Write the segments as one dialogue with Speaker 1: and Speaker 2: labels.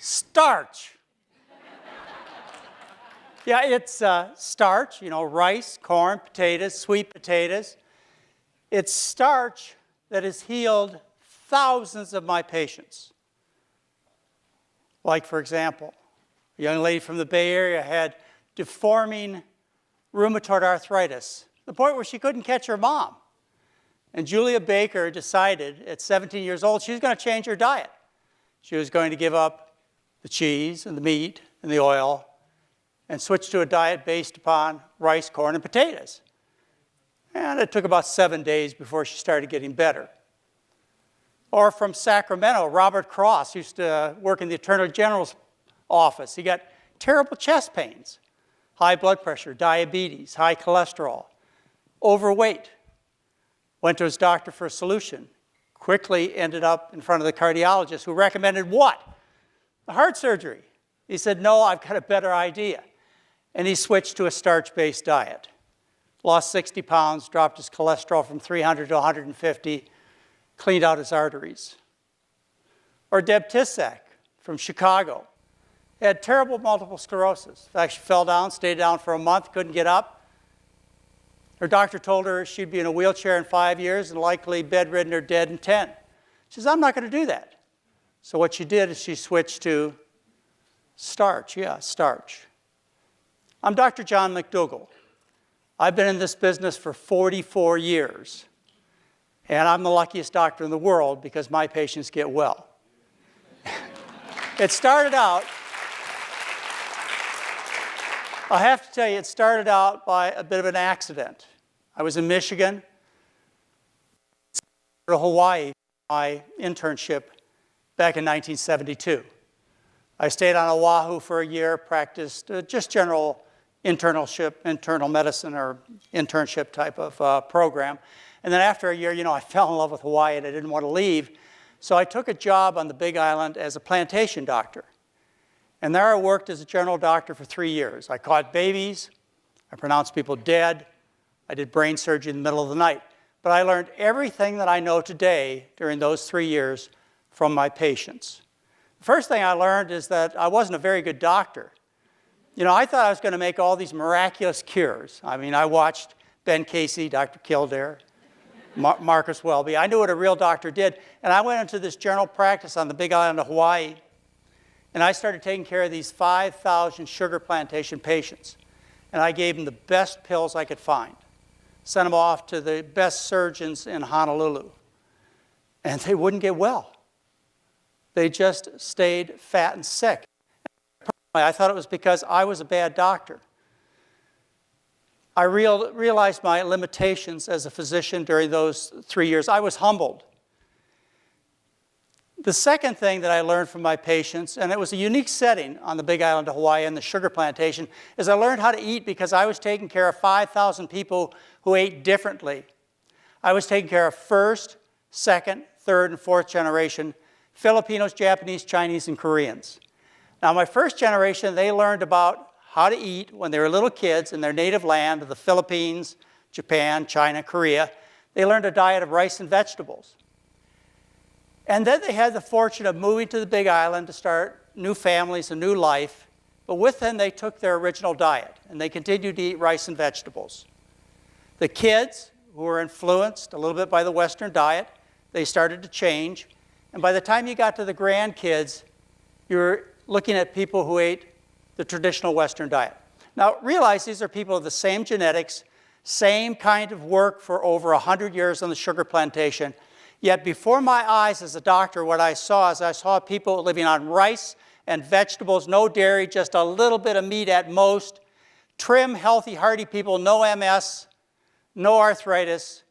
Speaker 1: Starch. Yeah, it's starch, rice, corn, potatoes, sweet potatoes. It's starch that has healed thousands of my patients. Like, for example, a young lady from the Bay Area had deforming rheumatoid arthritis, to the point where she couldn't catch her mom. And Julia Baker decided at 17 years old she was going to change her diet. She was going to give up the cheese and the meat and the oil and switch to a diet based upon rice, corn, and potatoes. And it took about 7 days before she started getting better. Or from Sacramento, Robert Cross used to work in the Attorney General's office. He got terrible chest pains, high blood pressure, diabetes, high cholesterol, overweight. Went to his doctor for a solution. Quickly ended up in front of the cardiologist, who recommended what? The heart surgery. He said, no, I've got a better idea. And he switched to a starch-based diet. Lost 60 pounds, dropped his cholesterol from 300 to 150, cleaned out his arteries. Or Deb Tissack from Chicago. Had terrible multiple sclerosis. In fact, she fell down, stayed down for a month, couldn't get up. Her doctor told her she'd be in a wheelchair in 5 years and likely bedridden or dead in 10. She says, I'm not going to do that. So what she did is she switched to starch. Yeah, starch. I'm Dr. John McDougall. I've been in this business for 44 years. And I'm the luckiest doctor in the world because my patients get well. It started out, I have to tell you, it started out by a bit of an accident. I was in Michigan, to Hawaii for my internship back in 1972. I stayed on Oahu for a year, practiced just general internal medicine or internship type of program. And then after a year, I fell in love with Hawaii and I didn't want to leave. So I took a job on the Big Island as a plantation doctor. And there I worked as a general doctor for 3 years. I caught babies, I pronounced people dead, I did brain surgery in the middle of the night. But I learned everything that I know today during those 3 years from my patients. The first thing I learned is that I wasn't a very good doctor. I thought I was going to make all these miraculous cures. I watched Ben Casey, Dr. Kildare, Marcus Welby. I knew what a real doctor did. And I went into this general practice on the Big Island of Hawaii. And I started taking care of these 5,000 sugar plantation patients. And I gave them the best pills I could find. Sent them off to the best surgeons in Honolulu. And they wouldn't get well. They just stayed fat and sick. I thought it was because I was a bad doctor. I realized my limitations as a physician during those 3 years. I was humbled. The second thing that I learned from my patients, and it was a unique setting on the Big Island of Hawaii and the sugar plantation, is I learned how to eat because I was taking care of 5,000 people who ate differently. I was taking care of first, second, third, and fourth generation Filipinos, Japanese, Chinese, and Koreans. Now, my first generation, they learned about how to eat when they were little kids in their native land of the Philippines, Japan, China, Korea. They learned a diet of rice and vegetables. And then they had the fortune of moving to the Big Island to start new families, a new life. But with them, they took their original diet, and they continued to eat rice and vegetables. The kids, who were influenced a little bit by the Western diet, they started to change. And by the time you got to the grandkids, you were looking at people who ate the traditional Western diet. Now, realize these are people of the same genetics, same kind of work for over 100 years on the sugar plantation. Yet before my eyes as a doctor, what I saw is I saw people living on rice and vegetables, no dairy, just a little bit of meat at most, trim, healthy, hearty people, no MS, no arthritis,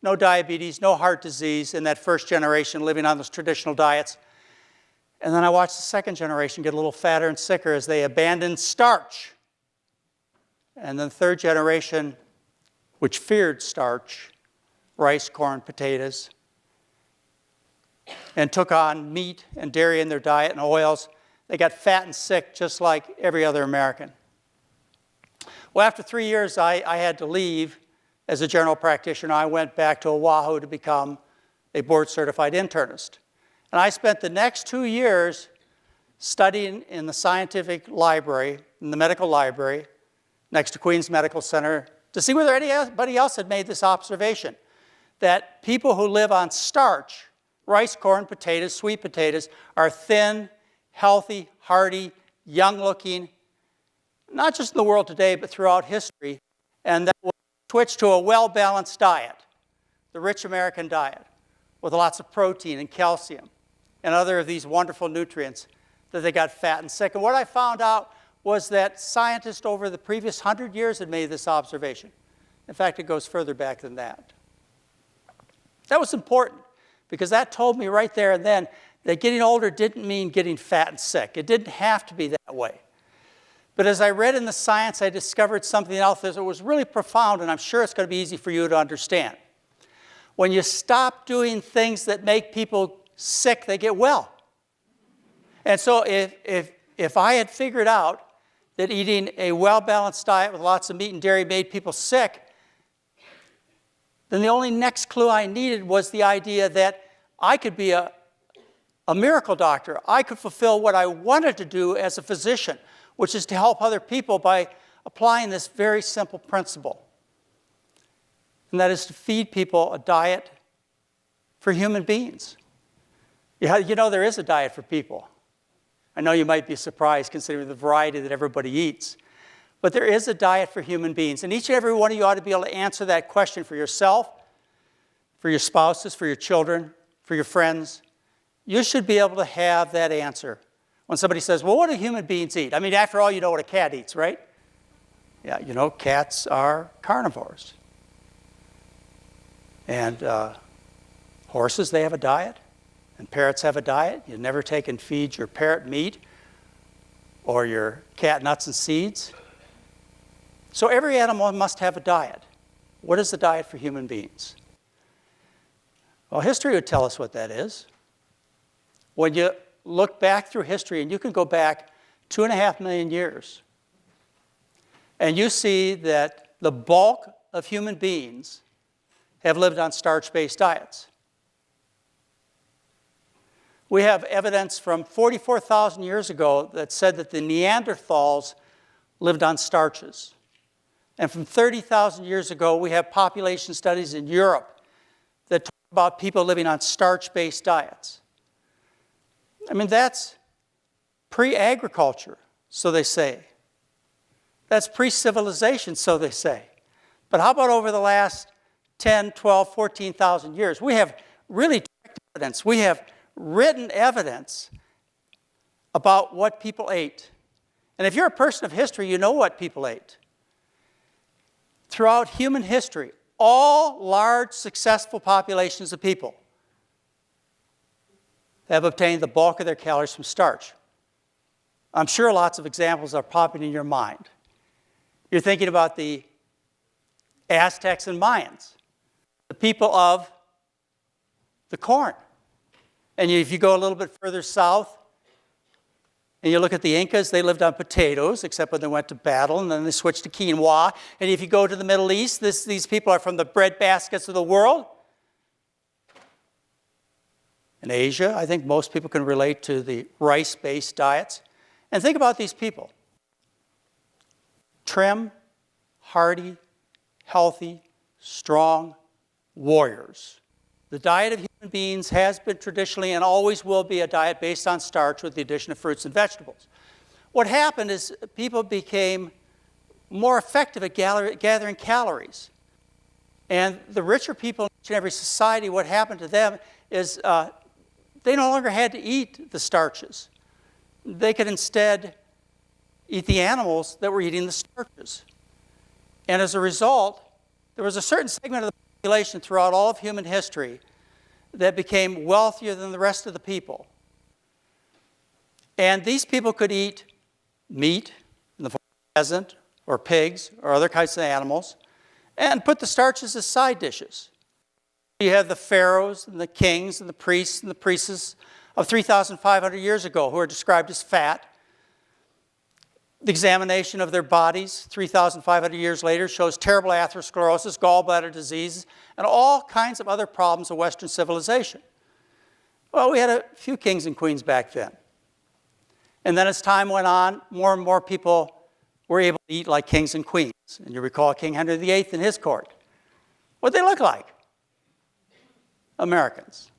Speaker 1: no diabetes, no heart disease in that first generation living on those traditional diets. And then I watched the second generation get a little fatter and sicker as they abandoned starch. And then the third generation, which feared starch, rice, corn, potatoes, and took on meat and dairy in their diet and oils, they got fat and sick just like every other American. Well, after 3 years, I had to leave as a general practitioner. I went back to Oahu to become a board-certified internist. And I spent the next 2 years studying in the scientific library, in the medical library, next to Queen's Medical Center, to see whether anybody else had made this observation, that people who live on starch, rice, corn, potatoes, sweet potatoes, are thin, healthy, hearty, young-looking, not just in the world today, but throughout history, and that will switch to a well-balanced diet, the rich American diet, with lots of protein and calcium and other of these wonderful nutrients, that they got fat and sick. And what I found out was that scientists over the previous 100 years had made this observation. In fact, it goes further back than that. That was important, because that told me right there and then that getting older didn't mean getting fat and sick. It didn't have to be that way. But as I read in the science, I discovered something else that was really profound, and I'm sure it's going to be easy for you to understand. When you stop doing things that make people sick, they get well. And so if I had figured out that eating a well-balanced diet with lots of meat and dairy made people sick, then the only next clue I needed was the idea that I could be a miracle doctor. I could fulfill what I wanted to do as a physician, which is to help other people by applying this very simple principle. And that is to feed people a diet for human beings. You know, there is a diet for people. I know you might be surprised considering the variety that everybody eats. But there is a diet for human beings. And each and every one of you ought to be able to answer that question for yourself, for your spouses, for your children, for your friends. You should be able to have that answer. When somebody says, well, what do human beings eat? I mean, after all, you know what a cat eats, right? Yeah, you know, cats are carnivores. And horses, they have a diet. And parrots have a diet. You never take and feed your parrot meat or your cat nuts and seeds. So every animal must have a diet. What is the diet for human beings? Well, history would tell us what that is. When you look back through history, and you can go back 2.5 million years, and you see that the bulk of human beings have lived on starch-based diets. We have evidence from 44,000 years ago that said that the Neanderthals lived on starches. And from 30,000 years ago, we have population studies in Europe that talk about people living on starch-based diets. I mean, that's pre-agriculture, so they say. That's pre-civilization, so they say. But how about over the last 10, 12, 14,000 years? We have really direct evidence. We have written evidence about what people ate. And if you're a person of history, you know what people ate. Throughout human history, all large, successful populations of people have obtained the bulk of their calories from starch. I'm sure lots of examples are popping in your mind. You're thinking about the Aztecs and Mayans, the people of the corn. And if you go a little bit further south, and you look at the Incas, they lived on potatoes, except when they went to battle, and then they switched to quinoa. And if you go to the Middle East, these people are from the bread baskets of the world. In Asia, I think most people can relate to the rice-based diets. And think about these people. Trim, hearty, healthy, strong warriors. The diet of human beings has been traditionally and always will be a diet based on starch with the addition of fruits and vegetables. What happened is people became more effective at gathering calories. And the richer people in each and every society, what happened to them is they no longer had to eat the starches. They could instead eat the animals that were eating the starches. And as a result, there was a certain segment of the population throughout all of human history that became wealthier than the rest of the people. And these people could eat meat in the form of pheasant or pigs or other kinds of animals and put the starches as side dishes. You have the pharaohs and the kings and the priests and the priestesses of 3,500 years ago who are described as fat. The examination of their bodies 3,500 years later shows terrible atherosclerosis, gallbladder disease, and all kinds of other problems of Western civilization. Well, we had a few kings and queens back then. And then as time went on, more and more people were able to eat like kings and queens. And you recall King Henry VIII in his court. What'd they look like? Americans.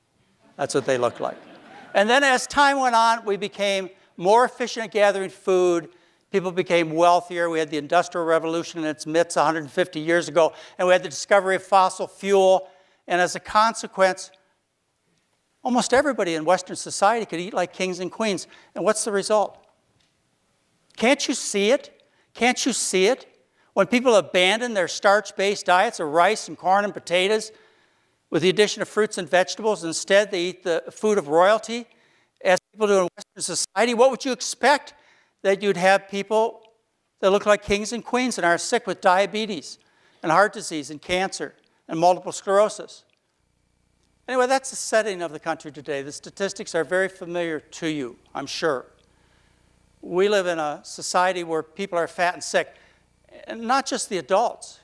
Speaker 1: That's what they looked like. And then as time went on, we became more efficient at gathering food. People became wealthier. We had the Industrial Revolution in its midst 150 years ago, and we had the discovery of fossil fuel. And as a consequence, almost everybody in Western society could eat like kings and queens. And what's the result? Can't you see it? Can't you see it? When people abandon their starch-based diets of rice and corn and potatoes with the addition of fruits and vegetables, instead they eat the food of royalty, as people do in Western society, what would you expect? That you'd have people that look like kings and queens and are sick with diabetes and heart disease and cancer and multiple sclerosis. Anyway, that's the setting of the country today. The statistics are very familiar to you, I'm sure. We live in a society where people are fat and sick, and not just the adults,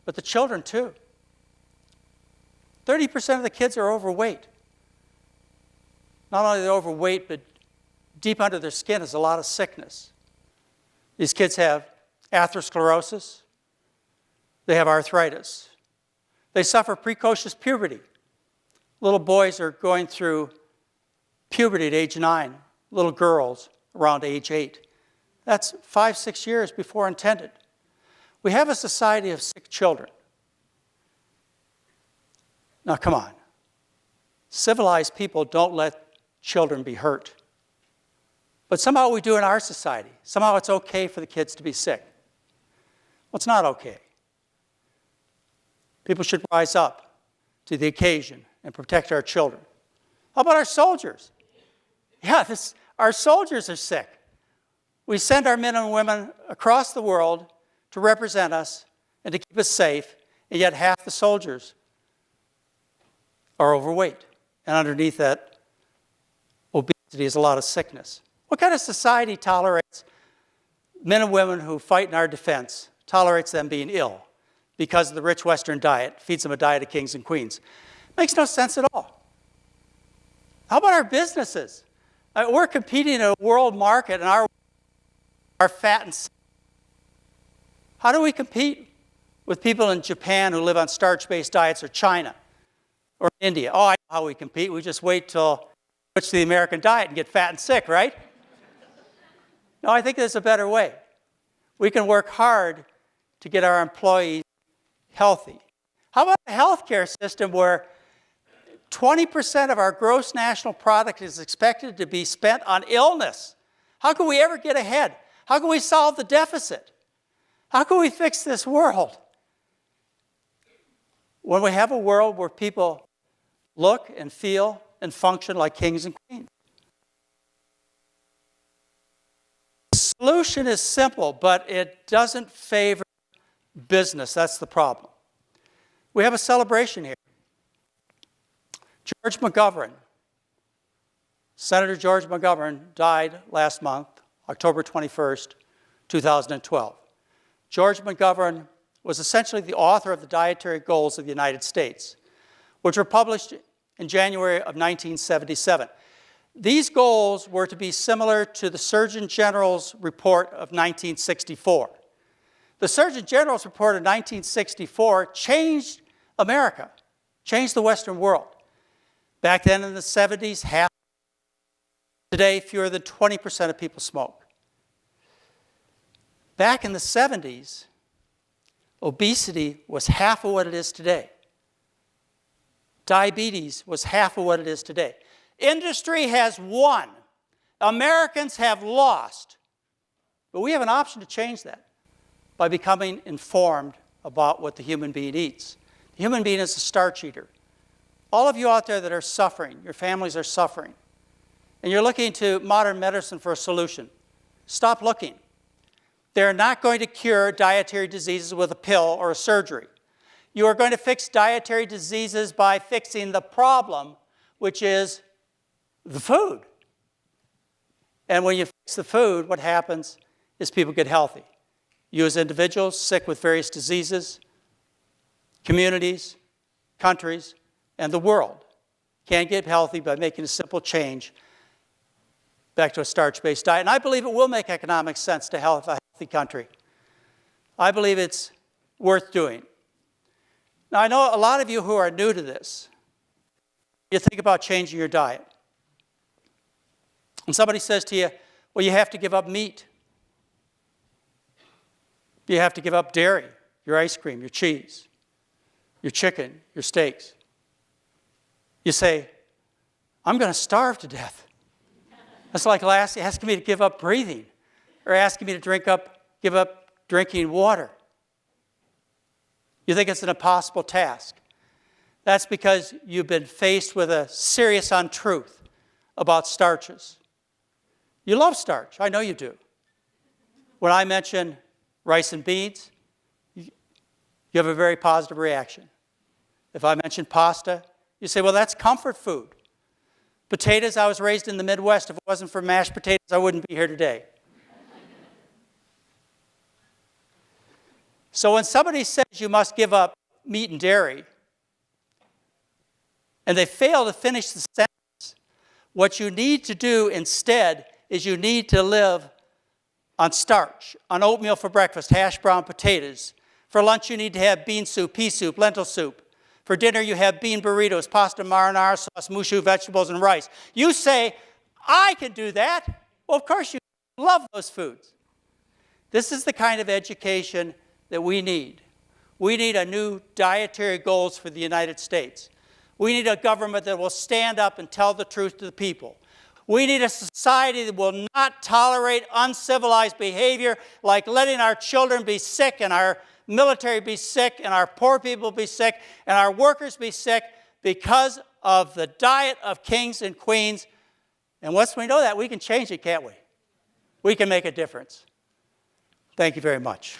Speaker 1: but the children too. 30% of the kids are overweight. Not only are they overweight, but deep under their skin is a lot of sickness. These kids have atherosclerosis. They have arthritis. They suffer precocious puberty. Little boys are going through puberty at age 9. Little girls around age 8. That's 5-6 years before intended. We have a society of sick children. Now, come on. Civilized people don't let children be hurt. But somehow we do in our society. Somehow it's okay for the kids to be sick. Well, it's not okay. People should rise up to the occasion and protect our children. How about our soldiers? Yeah, our soldiers are sick. We send our men and women across the world to represent us and to keep us safe, and yet half the soldiers are overweight. And underneath that obesity is a lot of sickness. What kind of society tolerates men and women who fight in our defense, tolerates them being ill because of the rich Western diet, feeds them a diet of kings and queens? Makes no sense at all. How about our businesses? We're competing in a world market and our fat and sick. How do we compete with people in Japan who live on starch-based diets, or China or India? Oh, I know how we compete. We just wait till we switch to the American diet and get fat and sick, right? No, I think there's a better way. We can work hard to get our employees healthy. How about a healthcare system where 20% of our gross national product is expected to be spent on illness? How can we ever get ahead? How can we solve the deficit? How can we fix this world? When we have a world where people look and feel and function like kings and queens. The solution is simple, but it doesn't favor business. That's the problem. We have a celebration here. George McGovern, Senator George McGovern, died last month, October 21st, 2012. George McGovern was essentially the author of the Dietary Goals of the United States, which were published in January of 1977. These goals were to be similar to the Surgeon General's report of 1964. The Surgeon General's report of 1964 changed America, changed the Western world. Back then in the 70s, half. Today, fewer than 20% of people smoke. Back in the 70s, obesity was half of what it is today. Diabetes was half of what it is today. Industry has won. Americans have lost. But we have an option to change that by becoming informed about what the human being eats. The human being is a starch eater. All of you out there that are suffering, your families are suffering, and you're looking to modern medicine for a solution, stop looking. They're not going to cure dietary diseases with a pill or a surgery. You are going to fix dietary diseases by fixing the problem, which is the food. And when you fix the food, what happens is people get healthy. You as individuals, sick with various diseases, communities, countries, and the world can get healthy by making a simple change back to a starch-based diet. And I believe it will make economic sense to have a healthy country. I believe it's worth doing. Now, I know a lot of you who are new to this, you think about changing your diet. And somebody says to you, well, you have to give up meat. You have to give up dairy, your ice cream, your cheese, your chicken, your steaks. You say, I'm going to starve to death. That's like asking me to give up breathing or asking me to give up drinking water. You think it's an impossible task. That's because you've been faced with a serious untruth about starches. You love starch. I know you do. When I mention rice and beans, you have a very positive reaction. If I mention pasta, you say, well, that's comfort food. Potatoes, I was raised in the Midwest. If it wasn't for mashed potatoes, I wouldn't be here today. So when somebody says you must give up meat and dairy, and they fail to finish the sentence, what you need to do instead is you need to live on starch, on oatmeal for breakfast, hash brown potatoes. For lunch, you need to have bean soup, pea soup, lentil soup. For dinner, you have bean burritos, pasta marinara sauce, mushu vegetables, and rice. You say, I can do that. Well, of course you love those foods. This is the kind of education that we need. We need a new dietary goals for the United States. We need a government that will stand up and tell the truth to the people. We need a society that will not tolerate uncivilized behavior like letting our children be sick and our military be sick and our poor people be sick and our workers be sick because of the diet of kings and queens. And once we know that, we can change it, can't we? We can make a difference. Thank you very much.